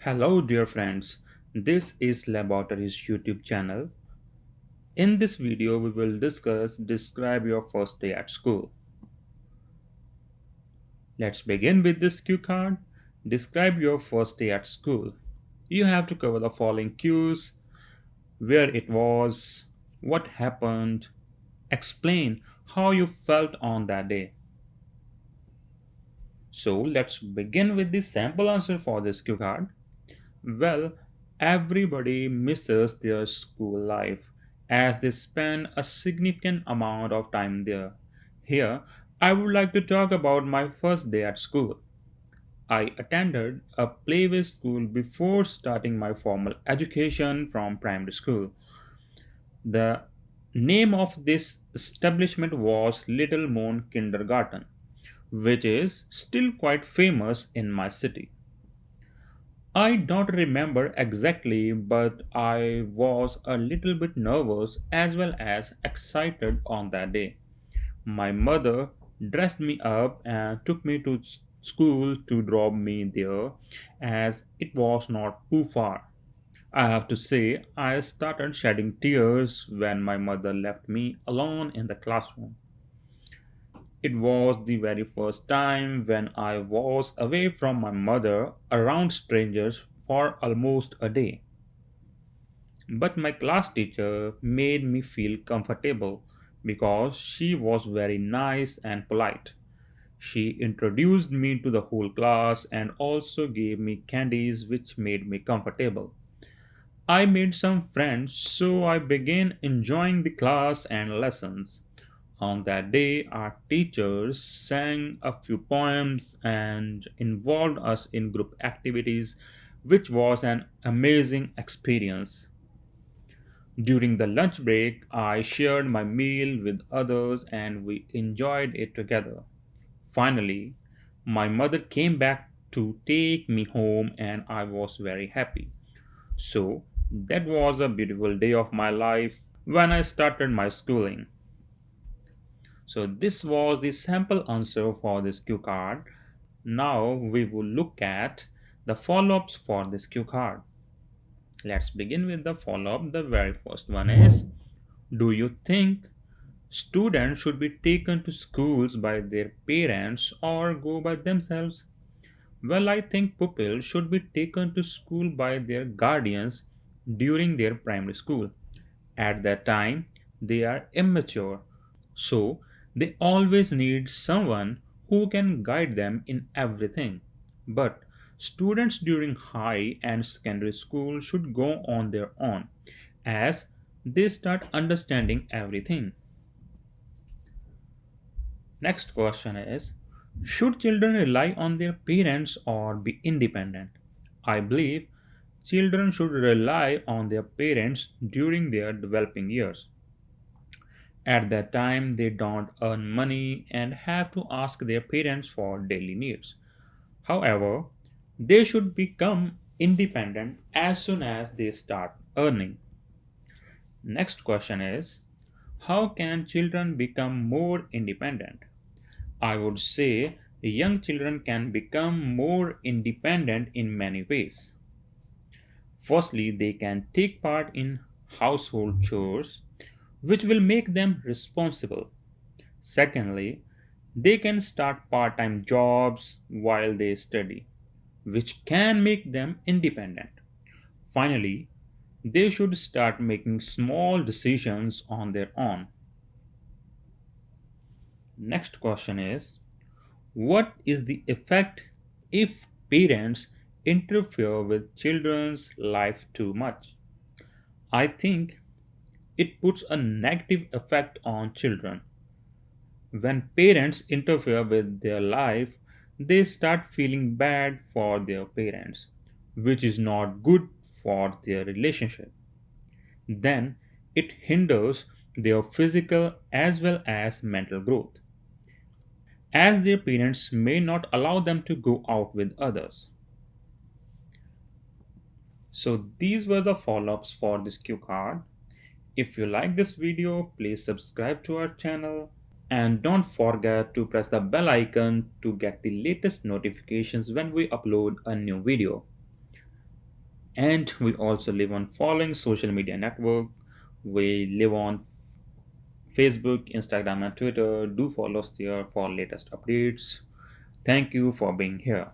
Hello, dear friends. This is Laboratory's YouTube channel. In this video, we will discuss describe your first day at school. Let's begin with this cue card. Describe your first day at school. You have to cover the following cues: where it was, what happened, explain how you felt on that day. So, let's begin with the sample answer for this cue card. Well, everybody misses their school life as they spend a significant amount of time there. Here, I would like to talk about my first day at school. I attended a playway school before starting my formal education from primary school. The name of this establishment was Little Moon Kindergarten, which is still quite famous in my city. I don't remember exactly, but I was a little bit nervous as well as excited on that day. My mother dressed me up and took me to school to drop me there as it was not too far. I have to say, I started shedding tears when my mother left me alone in the classroom. It was the very first time when I was away from my mother around strangers for almost a day. But my class teacher made me feel comfortable because she was very nice and polite. She introduced me to the whole class and also gave me candies which made me comfortable. I made some friends, so I began enjoying the class and lessons. On that day, our teachers sang a few poems and involved us in group activities, which was an amazing experience. During the lunch break, I shared my meal with others and we enjoyed it together. Finally, my mother came back to take me home and I was very happy. So, that was a beautiful day of my life when I started my schooling. So this was the sample answer for this cue card. Now we will look at the follow-ups for this cue card. Let's begin with the follow-up. The very first one is, do you think students should be taken to schools by their parents or go by themselves? Well, I think pupils should be taken to school by their guardians during their primary school. At that time, they are immature, so they always need someone who can guide them in everything. But students during high and secondary school should go on their own as they start understanding everything. Next question is, should children rely on their parents or be independent? I believe children should rely on their parents during their developing years. At that time, they don't earn money and have to ask their parents for daily needs. However, they should become independent as soon as they start earning. Next question is, how can children become more independent? I would say young children can become more independent in many ways. Firstly, they can take part in household chores, which will make them responsible. Secondly, they can start part time jobs while they study, which can make them independent. Finally, they should start making small decisions on their own. Next question is, what is the effect if parents interfere with children's life too much? I think it puts a negative effect on children. When parents interfere with their life, they start feeling bad for their parents, which is not good for their relationship. Then it hinders their physical as well as mental growth, as their parents may not allow them to go out with others. So, these were the follow ups for this cue card. If you like this video, please subscribe to our channel and don't forget to press the bell icon to get the latest notifications when we upload a new video. And we also live on following social media network. We live on Facebook, Instagram, and Twitter. Do follow us there for latest updates. Thank you for being here.